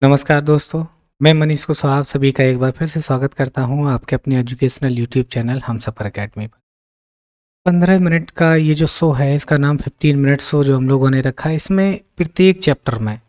नमस्कार दोस्तों, मैं मनीष कुशवाहा आप सभी का एक बार फिर से स्वागत करता हूं आपके अपने educational YouTube channel Humsafar academy पर। 15 मिनट का ये जो शो है, इसका नाम 15 मिनट शो जो हम लोगों ने रखा है। इसमें प्रत्येक चैप्टर में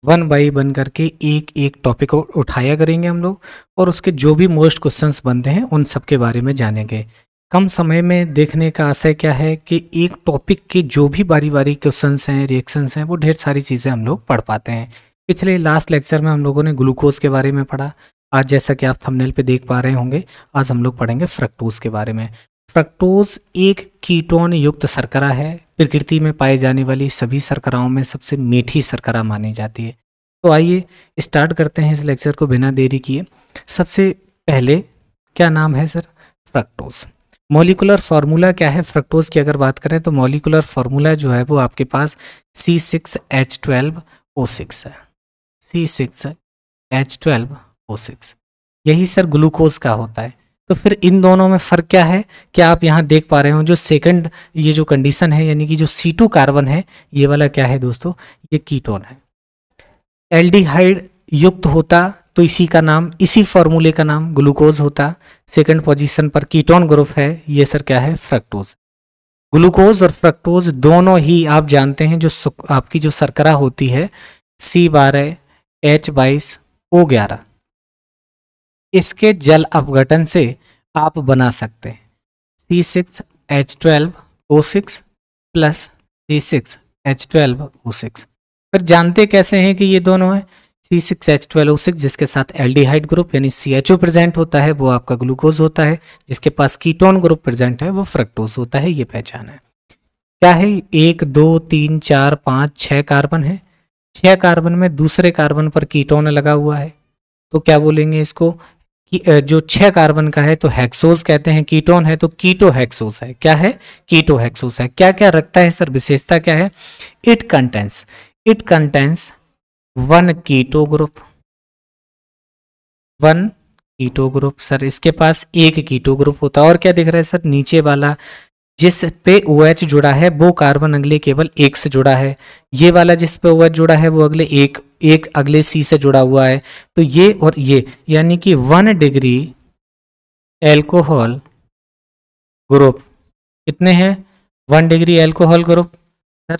1 बाई 1 करके एक एक टॉपिक उठाया करेंगे हम लोग, और उसके जो भी मोस्ट क्वेश्चंस बनते हैं उन सब के बारे में जानेंगे। कम समय में देखने का आशय क्या है कि एक टॉपिक के जो भी बारी बारी क्वेश्चंस हैं, रिएक्शंस हैं, वो ढेर सारी चीज़ें हम लोग पढ़ पाते हैं। पिछले लास्ट लेक्चर में हम लोगों ने ग्लूकोज के बारे में पढ़ा। आज जैसा कि आप थंबनेल पे देख पा रहे होंगे, आज हम लोग पढ़ेंगे फ्रक्टोज के बारे में। फ्रक्टोज एक कीटोन युक्त शर्करा है। प्रकृति में पाई जाने वाली सभी शर्कराओं में सबसे मीठी शर्करा मानी जाती है। तो आइए स्टार्ट करते हैं इस लेक्चर को बिना देरी किए। सबसे पहले क्या नाम है सर? फ्रक्टोज। मॉलिकुलर फार्मूला क्या है फ्रक्टोज की अगर बात करें तो मॉलिकुलर फार्मूला जो है वो आपके पास C6H12O6 है। C6H12O6 यही सर ग्लूकोज का होता है। तो फिर इन दोनों में फ़र्क क्या है? क्या आप यहाँ देख पा रहे हो जो सेकंड ये जो कंडीशन है, यानी कि जो C2 कार्बन है, ये वाला क्या है दोस्तों? ये कीटोन है। एल्डिहाइड युक्त होता तो इसी का नाम, इसी फॉर्मूले का नाम ग्लूकोज होता। सेकंड पोजीशन पर कीटोन ग्रुप है, ये सर क्या है? फ्रक्टोज। ग्लूकोज और फ्रक्टोज दोनों ही आप जानते हैं जो आपकी जो शर्करा होती है C12H22O11, इसके जल अपघटन से आप बना सकते हैं C6H12O6 प्लस C6H12O6। फिर जानते कैसे हैं कि ये दोनों है? C6H12O6 जिसके साथ एल्डिहाइड ग्रुप यानी CHO प्रेजेंट होता है वो आपका ग्लूकोज होता है, जिसके पास कीटोन ग्रुप प्रेजेंट है वो फ्रक्टोज होता है। ये पहचान है। क्या है? 1 2 3 4 5 6 कार्बन है। 6 कार्बन में दूसरे कार्बन पर कीटोन लगा हुआ है, तो क्या बोलेंगे इसको? जो 6 कार्बन का है तो हेक्सोज कहते हैं। कीटोन है तो कीटो हेक्सोज है। क्या है? कीटो हेक्सोज है। क्या क्या रखता है सर? विशेषता क्या है? It contains 1 keto group, 1 keto group. Sir इसके पास एक कीटो ग्रुप होता है। और क्या दिख रहा है सर? नीचे वाला जिस पे OH जुड़ा है वो कार्बन अगले केवल एक से जुड़ा है। ये वाला जिस पे OH जुड़ा है वो अगले एक अगले C से जुड़ा हुआ है। तो ये और ये यानी कि 1 डिग्री एल्कोहल ग्रुप कितने हैं? 1 degree alcohol group sir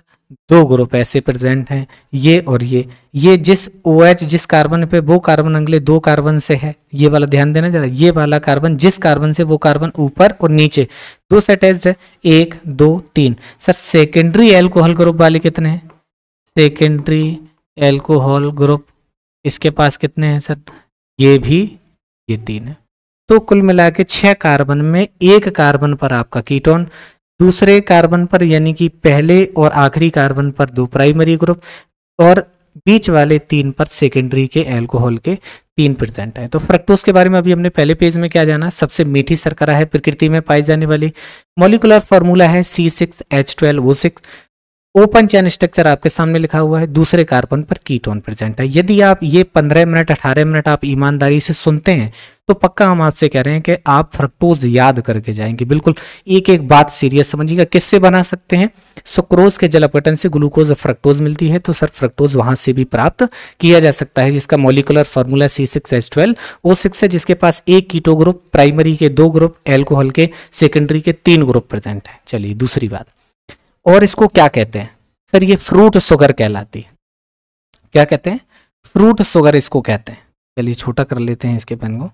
2 group ऐसे प्रेजेंट हैं, ये और ये जिस OH जिस कार्बन पे वो कार्बन अगले 2 कार्बन से है। ये वाला ध्यान देना जरा, ये वाला कार्बन जिस कार्बन से वो कार्बन ऊपर और नीचे 2 से अटैच्ड है। 1 2 3। सर सेकेंडरी एल्कोहल ग्रुप वाले कितने हैं? सेकेंडरी एल्कोहल ग्रुप इसके पास कितने हैं सर? ये 3 है। तो कुल मिला के 6 कार्बन में एक कार्बन पर आपका कीटोन, दूसरे कार्बन पर यानी कि पहले और आखिरी कार्बन पर 2 प्राइमरी ग्रुप, और बीच वाले 3 पर सेकेंडरी के एल्कोहल के 3 प्रेजेंट है। तो फ्रक्टोज के बारे में अभी हमने पहले पेज में क्या जाना? सबसे मीठी शर्करा है, प्रकृति में पाई जाने वाली। मॉलिकुलर फार्मूला है C6H12O6। ओपन चेन स्ट्रक्चर आपके सामने लिखा हुआ है। दूसरे कार्बन पर कीटोन प्रेजेंट है। यदि आप ये 15 मिनट 18 मिनट आप ईमानदारी से सुनते हैं तो पक्का हम आपसे कह रहे हैं कि आप फ्रक्टोज याद करके जाएंगे। बिल्कुल एक एक बात सीरियस समझिएगा। किससे बना सकते हैं? सुक्रोज के जल अपघटन से ग्लूकोज और फ्रक्टोज मिलती है, तो सर फ्रक्टोज वहां से भी प्राप्त किया जा सकता है, जिसका मॉलिकुलर फार्मूला C6H12O6 है, जिसके पास एक कीटो ग्रुप, प्राइमरी के 2 ग्रुप, एल्कोहल के सेकेंडरी के 3 ग्रुप प्रेजेंट है। चलिए दूसरी बात, और इसको क्या कहते हैं सर? ये फ्रूट शुगर कहलाती है। क्या कहते हैं? फ्रूट शुगर इसको कहते हैं। चलिए छोटा कर लेते हैं इसके पेन को।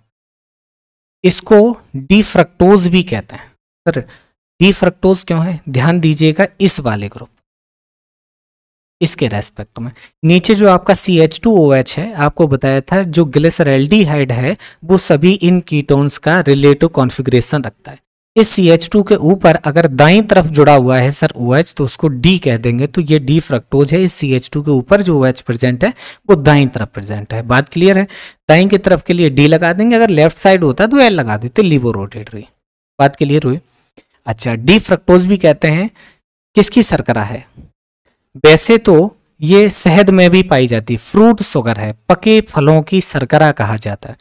इसको डी फ्रक्टोज भी कहते हैं। सर डी फ्रक्टोज क्यों है? ध्यान दीजिएगा इस वाले ग्रुप, इसके रेस्पेक्ट में। नीचे जो आपका CH2OH है, आपको बताया था जो ग्लिसरैल्डिहाइड है वो सभी इन कीटोन्स का रिलेटिव कॉन्फ़िगरेशन रखता है। इस CH2 के ऊपर अगर दाईं तरफ जुड़ा हुआ है सर OH तो उसको D कह देंगे, तो ये डी फ्रक्टोज है। इस CH2 के ऊपर जो OH प्रेजेंट है वो दाईं तरफ प्रेजेंट है। बात क्लियर है? दाईं की तरफ के लिए D लगा देंगे, अगर लेफ्ट साइड होता तो L लगा देते, लिवोरोटेटरी। बात क्लियर हुई? अच्छा, डी फ्रक्टोज भी कहते हैं किसकी शर्करा है? वैसे तो ये शहद में भी पाई जाती है, फ्रूट शुगर है, पके फलों की शर्करा कहा जाता है।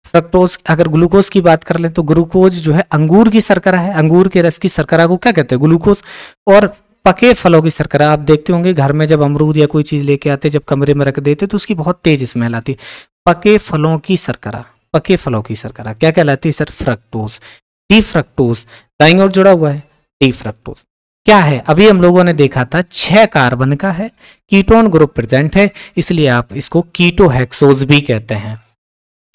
फ्रक्टोज, अगर ग्लूकोज की बात कर लें तो ग्लूकोज जो है अंगूर की शर्करा है। अंगूर के रस की शर्करा को क्या कहते हैं? ग्लूकोज। और पके फलों की शर्करा, आप देखते होंगे घर में जब अमरूद या कोई चीज लेके आते, जब कमरे में रख देते तो उसकी बहुत तेज स्मेल आती। पके फलों की शर्करा, पके फलों की शर्करा क्या कहलाती है सर? फ्रक्टोज। डी फ्रक्टोज दाईं ओर जुड़ा हुआ है, डी फ्रक्टोज क्या है? अभी हम लोगों ने देखा था 6 कार्बन का है, कीटोन ग्रुप प्रेजेंट है, इसलिए आप इसको कीटोहेक्सोज भी कहते हैं।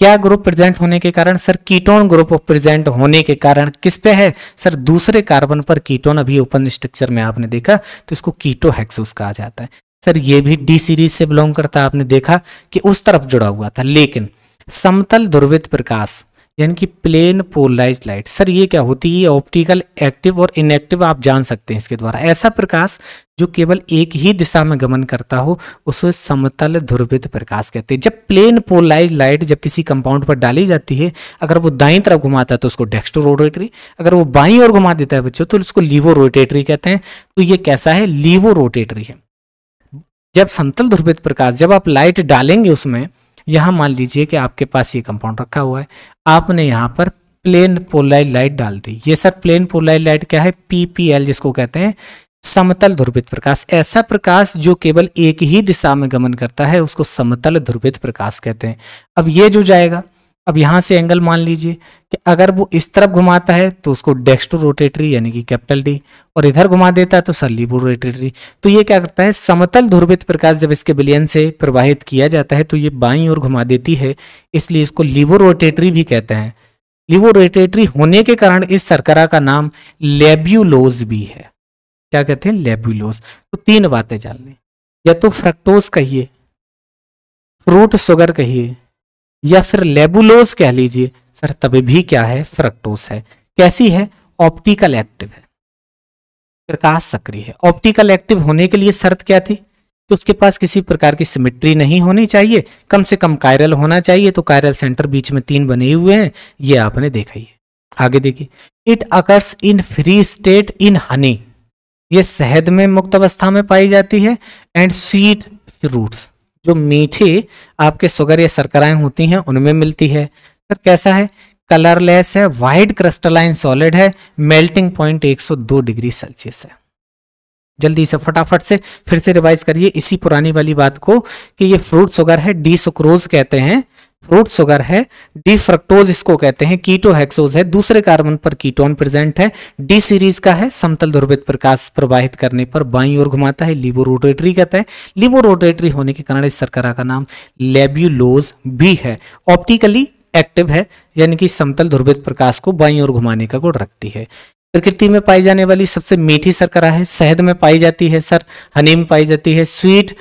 क्या ग्रुप प्रेजेंट होने के कारण सर? कीटोन ग्रुप प्रेजेंट होने के कारण किस पे है सर? दूसरे कार्बन पर कीटोन, अभी ओपन स्ट्रक्चर में आपने देखा, तो इसको कीटोहेक्सोज कहा जाता है। सर ये भी डी सीरीज से बिलोंग करता है, आपने देखा कि उस तरफ जुड़ा हुआ था। लेकिन समतल ध्रुवित प्रकाश यानी कि प्लेन पोलराइज्ड लाइट, सर ये क्या होती है? ऑप्टिकल एक्टिव और इनएक्टिव आप जान सकते हैं इसके द्वारा। ऐसा प्रकाश जो केवल एक ही दिशा में गमन करता हो उसे समतल ध्रुवित प्रकाश कहते हैं। जब प्लेन पोलराइज्ड लाइट जब किसी कंपाउंड पर डाली जाती है, अगर वो दाईं तरफ घुमाता है तो उसको डेक्स्ट्रो रोटेटरी, अगर वो बाईं ओर घुमा देता है बच्चों तो उसको लीवो रोटेटरी कहते हैं। तो ये कैसा है? लीवो रोटेटरी है। जब समतल ध्रुवित प्रकाश, जब आप लाइट डालेंगे उसमें, यहां मान लीजिए कि आपके पास ये कंपाउंड रखा हुआ है, आपने यहां पर प्लेन पोलराइज्ड लाइट डाल दी। ये सर प्लेन पोलराइज्ड लाइट क्या है? पीपीएल जिसको कहते हैं, समतल ध्रुवित प्रकाश। ऐसा प्रकाश जो केवल एक ही दिशा में गमन करता है उसको समतल ध्रुवित प्रकाश कहते हैं। अब ये जो जाएगा, अब यहां से एंगल मान लीजिए कि अगर वो इस तरफ घुमाता है तो उसको डेक्स्ट्रो रोटेटरी यानी कि कैपिटल डी, और इधर घुमा देता है तो सर लीवो रोटेटरी। तो ये क्या करता है? समतल ध्रुवित प्रकाश जब इसके विलयन से प्रवाहित किया जाता है तो ये बाईं ओर घुमा देती है, इसलिए इसको लीवो रोटेटरी भी कहते हैं। लीवो रोटेटरी होने के कारण इस शर्करा का नाम लेब्यूलोज भी है। क्या कहते हैं? लेब्यूलोज। तो 3 बातें जान लें, या तो फ्रक्टोज कहिए, फ्रूट शुगर कहिए, या फिर लेबुलोज कह लीजिए सर, तभी भी क्या है? फ्रक्टोज है। कैसी है? ऑप्टिकल एक्टिव है, प्रकाश सक्रिय है। ऑप्टिकल एक्टिव होने के लिए शर्त क्या थी? कि उसके पास किसी प्रकार की सिमेट्री नहीं होनी चाहिए, कम से कम कायरल होना चाहिए। तो कायरल सेंटर बीच में 3 बने हुए हैं, ये आपने देखा ही है। आगे देखिए, it occurs in free state in Honey, ये शहद में मुक्त अवस्था में पाई जाती है। एंड स्वीट फ्रूट्स, जो मीठे आपके शुगर या शर्कराएं होती हैं उनमें मिलती है। सर कैसा है? कलरलेस है, वाइट क्रिस्टलाइन सॉलिड है, मेल्टिंग पॉइंट 102 डिग्री सेल्सियस है। जल्दी से फटाफट से फिर से रिवाइज करिए इसी पुरानी वाली बात को कि ये फ्रूट शुगर है, डी सुक्रोज कहते हैं, फ्रूट शुगर है, डी फ्रक्टोज इसको कहते हैं, कीटोहेक्सोज है, दूसरे कार्बन पर कीटोन प्रेजेंट है, डी सीरीज का है, समतल ध्रुवित प्रकाश प्रवाहित करने पर बाईं ओर घुमाता है, लीवो रोटेटरी कहता है। लीवो रोटेटरी होने के कारण इस शर्करा का नाम लेब्यूलोज भी है। ऑप्टिकली एक्टिव है, यानी कि समतल ध्रुवित प्रकाश को बाईं ओर घुमाने का गुण रखती है। प्रकृति में पाई जाने वाली सबसे मीठी शर्करा है, शहद में पाई जाती है सर, हनी में पाई जाती है, स्वीट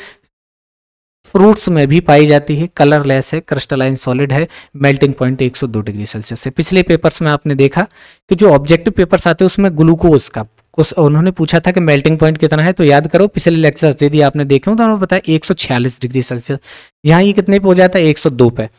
फ्रूट्स में भी पाई जाती है, कलरलेस है, क्रिस्टलाइन सॉलिड है, मेल्टिंग पॉइंट 102 डिग्री सेल्सियस है। पिछले पेपर्स में आपने देखा कि जो ऑब्जेक्टिव पेपर्स आते हैं उसमें ग्लूकोज का कुछ उन्होंने पूछा था कि मेल्टिंग पॉइंट कितना है, तो याद करो पिछले लेक्चर यदि आपने देखे हो तो हमें बताया 146 डिग्री सेल्सियस। यहाँ ये कितने पे हो जाता है? 102 पे।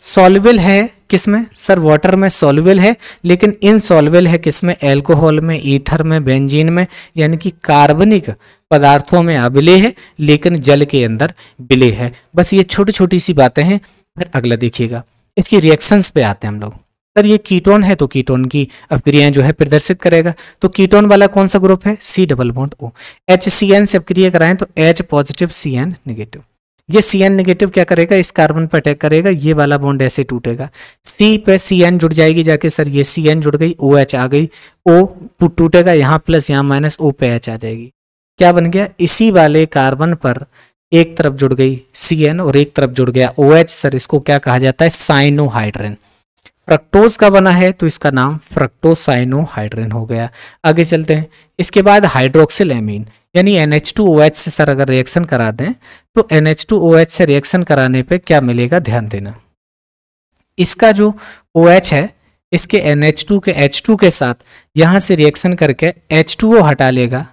सॉल्युबल है किसमें सर? वाटर में सॉल्युबल है, लेकिन इनसॉल्युबल है किसमें? अल्कोहल में, ईथर में, बेंजीन में, यानी कि कार्बनिक पदार्थों में अविलेय है, लेकिन जल के अंदर विलेय है। बस ये छोटी छोटी सी बातें हैं। फिर अगला देखिएगा, इसकी रिएक्शंस पे आते हैं हम लोग। सर ये कीटोन है तो कीटोन की अपक्रियाएं जो है प्रदर्शित करेगा। तो कीटोन वाला कौन सा ग्रुप है? C double bond O। HCN से अपक्रिया कराएं तो H पॉजिटिव CN नेगेटिव। ये CN नेगेटिव क्या करेगा? इस कार्बन पर अटैक करेगा, ये वाला बॉन्ड ऐसे टूटेगा, C पे CN जुड़ जाएगी जाके, सर ये CN जुड़ गई, OH आ गई, O टूटेगा, यहाँ प्लस यहाँ माइनस, O पे H आ जाएगी। क्या बन गया? इसी वाले कार्बन पर एक तरफ जुड़ गई CN और एक तरफ जुड़ गया OH, सर इसको क्या कहा जाता है? साइनोहाइड्रिन। फ्रक्टोज का बना है तो इसका नाम फ्रक्टोसाइनोहाइड्रिन हो गया। आगे चलते हैं, इसके बाद हाइड्रोक्सिल एमीन यानी NH2OH से सर अगर रिएक्शन करा दें तो NH2OH से रिएक्शन कराने पे क्या मिलेगा? ध्यान देना, इसका जो OH है इसके NH2 के H2 के साथ यहां से रिएक्शन करके H2O हटा लेगा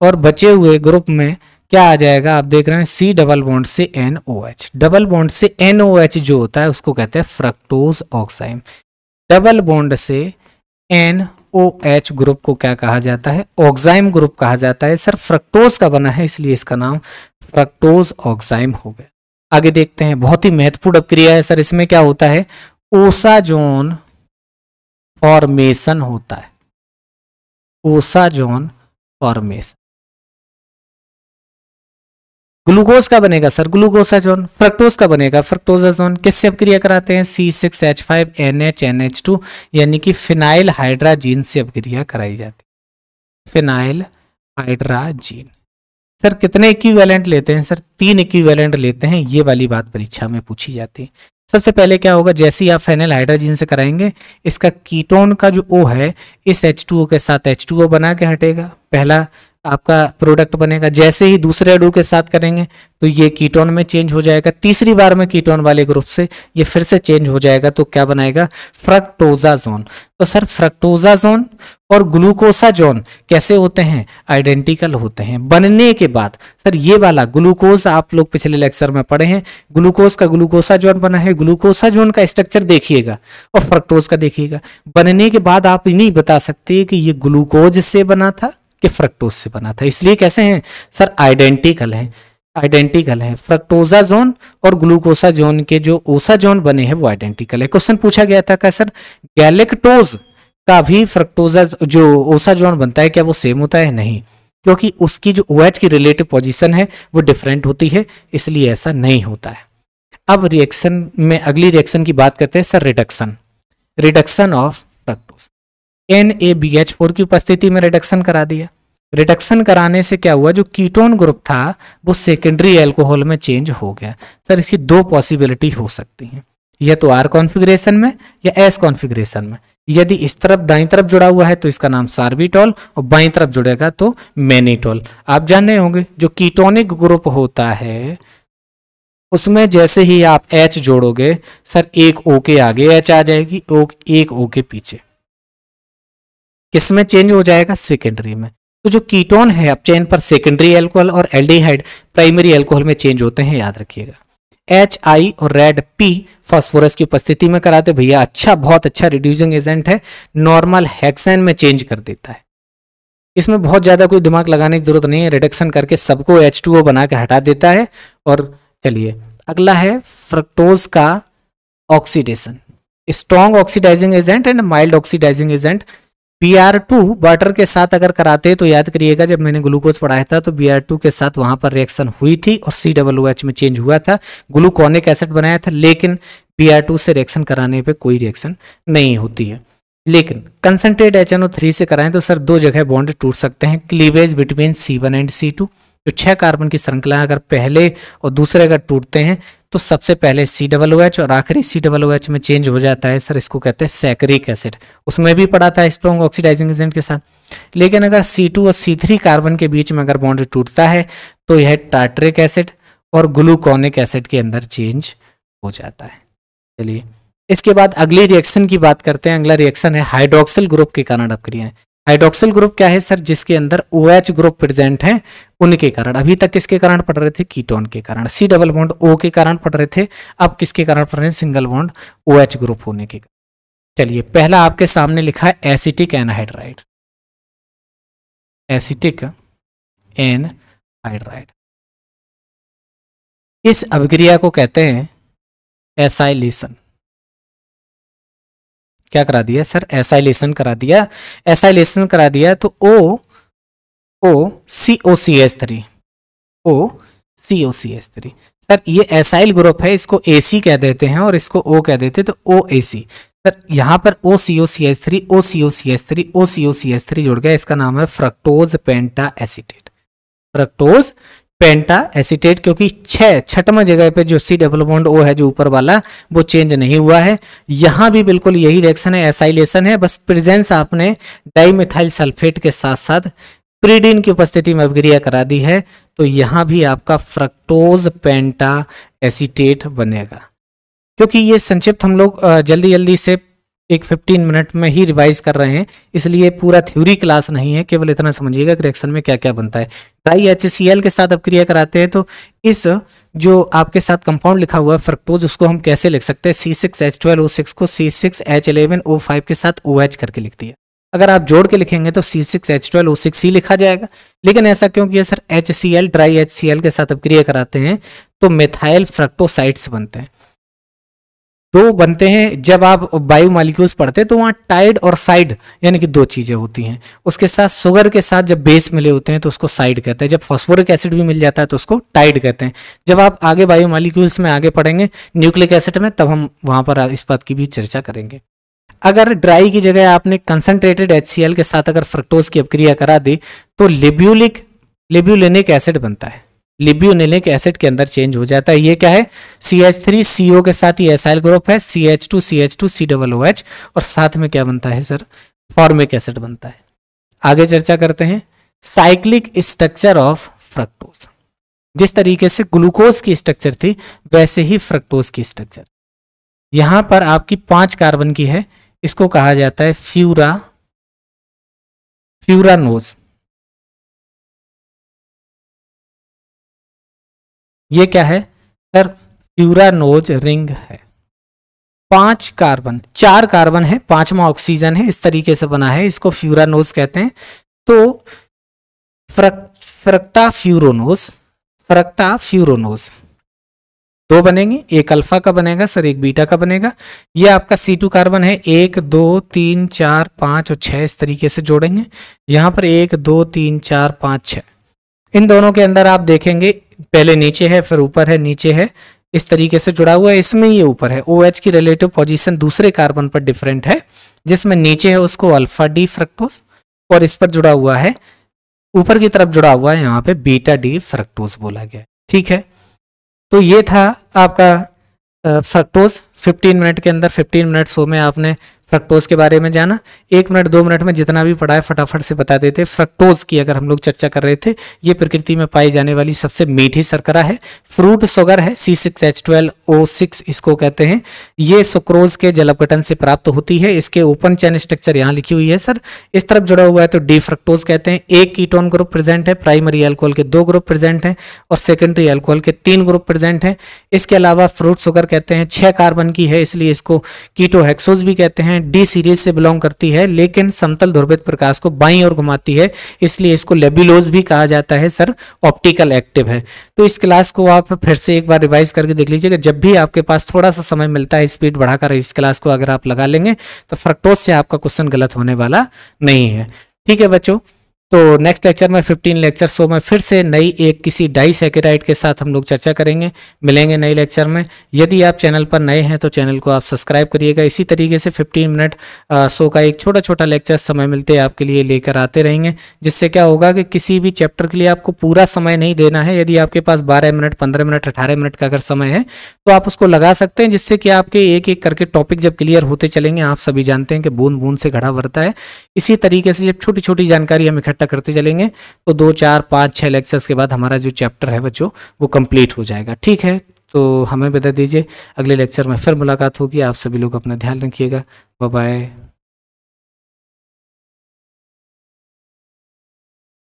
और बचे हुए ग्रुप में क्या आ जाएगा? आप देख रहे हैं C डबल बॉन्ड से NOH। डबल बॉन्ड से NOH जो होता है उसको कहते हैं फ्रक्टोज ऑक्साइम। डबल बॉन्ड से NOH ग्रुप को क्या कहा जाता है? ऑक्साइम ग्रुप कहा जाता है। सर फ्रक्टोज का बना है इसलिए इसका नाम फ्रक्टोज ऑक्साइम हो गया। आगे देखते हैं, बहुत ही महत्वपूर्ण अपक्रिया है सर। इसमें क्या होता है? ओसाजोन फॉर्मेशन होता है, ओसाजोन फॉर्मेशन। ग्लूकोज का बनेगा सर ग्लूकोसाजोन। फ्रक्टोज का बनेगा फ्रक्टोजाजोन। किससे अपक्रिया कराते हैं? C6H5NH2 यानी कि फिनाइल हाइड्राजीन से अपक्रिया कराई जाती है, फिनाइल हाइड्राजीन। सर कितने इक्विवेलेंट लेते हैं? सर 3 इक्विवेलेंट लेते हैं, ये वाली बात परीक्षा में पूछी जाती है। सबसे पहले क्या होगा, जैसे ही आप फेनिल हाइड्रोजन से कराएंगे, इसका कीटोन का जो O है इस H2O के साथ H2O बना के हटेगा, पहला आपका प्रोडक्ट बनेगा। जैसे ही दूसरे अणु के साथ करेंगे तो ये कीटोन में चेंज हो जाएगा, तीसरी बार में कीटोन वाले ग्रुप से ये फिर से चेंज हो जाएगा, तो क्या बनाएगा? फ्रक्टोजाजोन। तो सर फ्रक्टोजाजोन और ग्लूकोसाजोन कैसे होते हैं? आइडेंटिकल होते हैं। बनने के बाद सर ये वाला ग्लूकोज आप लोग पिछले लेक्चर में पढ़े हैं, ग्लूकोज का ग्लूकोसाजोन बना है, ग्लूकोसाजोन का स्ट्रक्चर देखिएगा और फ्रक्टोज का देखिएगा। बनने के बाद आप नहीं बता सकते कि ये ग्लूकोज से बना था कि फ्रक्टोज से बना था, इसलिए कैसे हैं सर? आइडेंटिकल है, आइडेंटिकल है। फ्रक्टोजाजोन और ग्लूकोसाजोन के जो ओसाजोन बने हैं वो आइडेंटिकल है। क्वेश्चन पूछा गया था क्या सर गैलेक्टोज का भी फ्रक्टोजा जो ओसाजोन बनता है क्या वो सेम होता है? नहीं, क्योंकि उसकी जो OH की रिलेटिव पोजीशन है वो डिफरेंट होती है, इसलिए ऐसा नहीं होता है। अब रिएक्शन में अगली रिएक्शन की बात करते हैं sir, reduction. Reduction of fructose, NaBH4 की उपस्थिति में रिडक्शन करा दिया। रिडक्शन कराने से क्या हुआ, जो कीटोन ग्रुप था वो सेकेंडरी एल्कोहल में चेंज हो गया। सर इसकी 2 पॉसिबिलिटी हो सकती हैं, या तो R कॉन्फ़िगरेशन में या S कॉन्फ़िगरेशन में। यदि इस तरफ दाईं तरफ जुड़ा हुआ है तो इसका नाम सार्बिटॉल, और बाईं तरफ जुड़ेगा तो मैनिटॉल। आप जान रहे होंगे जो कीटोनिक ग्रुप होता है उसमें जैसे ही आप H जोड़ोगे सर एक O के आगे H आ जाएगी, एक O के पीछे, किसमें चेंज हो जाएगा? सेकेंडरी में। तो जो कीटोन है अब चेन पर सेकेंडरी एल्कोहल और एल्डिहाइड प्राइमरी एल्कोहल में चेंज होते हैं, याद रखिएगा। HI और रेड P फास्फोरस की उपस्थिति में कराते भैया, अच्छा बहुत अच्छा रिड्यूसिंग एजेंट है, नॉर्मल हेक्सेन में चेंज कर देता है। इसमें बहुत ज्यादा कोई दिमाग लगाने की जरूरत नहीं है, रिडक्शन करके सबको H2O बना के हटा देता है। और चलिए अगला है फ्रक्टोज का oxidation, strong oxidising agent and mild oxidising agent. Br2 water के साथ अगर कराते तो याद करिएगा जब मैंने ग्लूकोज पढ़ाया था तो Br2 के साथ वहां पर रिएक्शन हुई थी और COOH में चेंज हुआ था, ग्लूकोनिक एसिड बनाया था, लेकिन Br2 से रिएक्शन कराने पे कोई रिएक्शन नहीं होती है। लेकिन कंसंट्रेट HNO3 से कराएं तो सर 2 जगह बॉन्ड टूट सकते हैं, cleavage between C1 and C2। जो 6 कार्बन की श्रृंखला अगर पहले और दूसरे अगर टूटते हैं तो सबसे पहले COOH और आखिरी COOH में चेंज हो जाता है, सर इसको कहते हैं सैकरिक एसिड। उसमें भी पड़ा था स्ट्रॉन्ग ऑक्सीडाइजिंग एजेंट के साथ। लेकिन अगर C2 और C3 कार्बन के बीच में अगर बॉन्ड टूटता है तो यह टार्टरिक एसिड और ग्लूकोनिक एसिड के अंदर चेंज हो जाता है। चलिए इसके बाद अगली रिएक्शन की बात करते हैं। अगला रिएक्शन है हाइड्रोक्सिल ग्रुप के कारण अपक्रियाएं। हाइड्रोक्सिल ग्रुप क्या है सर? जिसके अंदर OH ग्रुप प्रेजेंट है उनके कारण। अभी तक किसके कारण पढ़ रहे थे? कीटोन के कारण। C डबल बॉन्ड O के कारण पढ़ रहे थे, अब किसके कारण पढ़ रहे हैं? सिंगल बॉन्ड OH ग्रुप होने के कारण। चलिए पहला आपके सामने लिखा है एसिटिक एनहाइड्राइड, एसिटिक एनहाइड्राइड। इस अभिक्रिया को कहते हैं एसाइलेशन। क्या करा दिया सर? एसाइलेशन करा दिया। एसाइलेशन करा दिया तो OCOCH3 OCOCH3 सर ये एसाइल ग्रुप है, इसको AC कह देते हैं और इसको O कह देते हैं, तो OAC। सर यहाँ पर OCOCH3 OCOCH3 OCOCH3 जुड़ गया, इसका नाम है फ्रक्टोज पेंटा एसीटेट। फ्रक्टोज पेंटा एसीटेट, क्योंकि 6वां जगह पे जो C डबल बॉन्ड O है जो ऊपर वाला वो चेंज नहीं हुआ है। यहाँ भी बिल्कुल यही रिएक्शन है, एसाइलेशन है, बस प्रेजेंस आपने डाइमिथाइल सल्फेट के साथ साथ प्रीडीन की उपस्थिति में अपक्रिया करा दी है, तो यहाँ भी आपका फ्रक्टोज पेंटा एसीटेट बनेगा। क्योंकि ये संक्षिप्त हम लोग जल्दी जल्दी से एक 15 मिनट में ही रिवाइज कर रहे हैं, इसलिए पूरा थ्योरी क्लास नहीं है, केवल इतना समझिएगा कि रिएक्शन में क्या क्या बनता है। ट्राई HCl के साथ अपक्रिया कराते हैं तो इस जो आपके साथ कंपाउंड लिखा हुआ है फ्रक्टोज, उसको हम कैसे लिख सकते हैं? C6H12O6 को C6H11O5 के साथ OH करके लिख दिया। अगर आप जोड़ के लिखेंगे तो C6H12O6 ही लिखा जाएगा, लेकिन ऐसा क्यों किया सर? HCl ट्राई HCl के साथ अपक्रिया कराते हैं तो मेथाइल फ्रक्टोसाइड्स बनते हैं। दो बनते हैं। जब आप बायो मॉलिक्यूल्स पढ़ते हैं तो वहाँ टाइड और साइड यानी कि दो चीजें होती हैं। उसके साथ शुगर के साथ जब बेस मिले होते हैं तो उसको साइड कहते हैं। जब फॉस्फोरिक एसिड भी मिल जाता है तो उसको टाइड कहते हैं। जब आप आगे बायो मॉलिक्यूल्स में आगे पढ़ेंगे न्यूक्लिक एसिड में, तब हम वहां पर इस बात की भी चर्चा करेंगे। अगर ड्राई की जगह आपने कंसंट्रेटेड HCl के साथ अगर फ्रक्टोज की अपक्रिया करा दी तो लिब्यूलिनिक एसिड बनता है। लिब्यूलिनिक एसिड के अंदर चेंज हो जाता है। ये क्या है? CH3CO के साथ ये एसाइल ग्रुप है, CH2CH2COOH, और साथ में क्या बनता है सर? फॉर्मिक एसिड बनता है। आगे चर्चा करते हैं साइक्लिक स्ट्रक्चर ऑफ फ्रक्टोज। जिस तरीके से ग्लूकोज की स्ट्रक्चर थी वैसे ही फ्रक्टोज की स्ट्रक्चर। यहां पर आपकी 5 कार्बन की है, इसको कहा जाता है फ्यूरानोज। ये क्या है सर? फ्यूरानोज रिंग है। 5 कार्बन, 4 कार्बन है, 5वां ऑक्सीजन है, इस तरीके से बना है, इसको फ्यूरानोज कहते हैं। तो फ्रक्टाफ्यूरोनोज दो बनेंगे, एक अल्फा का बनेगा सर, एक बीटा का बनेगा। ये आपका C2 कार्बन है, 1 2 3 4 5 और 6 इस तरीके से जोड़ेंगे। यहां पर 1 2 3 4 5 6, इन दोनों के अंदर आप देखेंगे पहले नीचे है फिर ऊपर है, नीचे है, इस तरीके से जुड़ा हुआ है। इसमें ये ऊपर है। OH की रिलेटिव पोजीशन दूसरे कार्बन पर डिफरेंट है। जिसमें नीचे है उसको अल्फा डी फ्रक्टोज, और इस पर जुड़ा हुआ है, ऊपर की तरफ जुड़ा हुआ है, यहाँ पे बीटा डी फ्रक्टोज बोला गया। ठीक है, तो ये था आपका फ्रक्टोज। 15 मिनट के अंदर 15 मिनट शो में आपने फ्रक्टोज के बारे में जाना। 1 मिनट 2 मिनट में जितना भी पढ़ा है फटाफट से बता देते। फ्रक्टोज की अगर हम लोग चर्चा कर रहे थे, ये प्रकृति में पाई जाने वाली सबसे मीठी शर्करा है। फ्रूट शुगर है, C6H12O6 इसको कहते हैं। ये सुक्रोज के जल अपघटन से प्राप्त होती है। इसके ओपन चेन स्ट्रक्चर यहाँ लिखी हुई है सर, इस तरफ जुड़ा हुआ है तो डी फ्रक्टोज कहते हैं। एक कीटोन ग्रुप प्रेजेंट है, प्राइमरी अल्कोहल के 2 ग्रुप प्रेजेंट हैं और सेकेंडरी अल्कोहल के 3 ग्रुप प्रेजेंट हैं। इसके अलावा फ्रूट शुगर कहते हैं 6 कार्बन की है, इसलिए इसको कीटोहेक्सोज भी कहते हैं। डी सीरीज से बिलोंग करती है, लेकिन समतल ध्रुवित प्रकाश को बाईं ओर घुमाती है, इसलिए इसको लेबुलोज भी कहा जाता है सर। ऑप्टिकल एक्टिव है। तो इस क्लास को आप फिर से एक बार रिवाइज करके देख लीजिएगा। जब भी आपके पास थोड़ा सा समय मिलता है, स्पीड बढ़ाकर इस क्लास को अगर आप लगा लेंगे तो फ्रक्टोज से आपका क्वेश्चन गलत होने वाला नहीं है। ठीक है बच्चों, तो नेक्स्ट लेक्चर में 15 लेक्चर शो में फिर से नई एक किसी डाइसैकेराइड के साथ हम लोग चर्चा करेंगे। मिलेंगे नए लेक्चर में। यदि आप चैनल पर नए हैं तो चैनल को आप सब्सक्राइब करिएगा। इसी तरीके से 15 मिनट शो का एक छोटा छोटा लेक्चर समय मिलते आपके लिए लेकर आते रहेंगे, जिससे क्या होगा कि किसी भी चैप्टर के लिए आपको पूरा समय नहीं देना है। यदि आपके पास 12 मिनट 15 मिनट 18 मिनट का अगर समय है तो आप उसको लगा सकते हैं, जिससे कि आपके एक एक करके टॉपिक जब क्लियर होते चलेंगे। आप सभी जानते हैं कि बूंद बूंद से घड़ा भरता है। इसी तरीके से जब छोटी छोटी जानकारी हम इकट्ठा करते चलेंगे तो 2 4 5 6 लेक्चर्स के बाद हमारा जो चैप्टर है बच्चों वो कंप्लीट हो जाएगा। ठीक है, तो हमें बता दीजिए, अगले लेक्चर में फिर मुलाकात होगी। आप सभी लोग अपना ध्यान रखिएगा। Bye bye.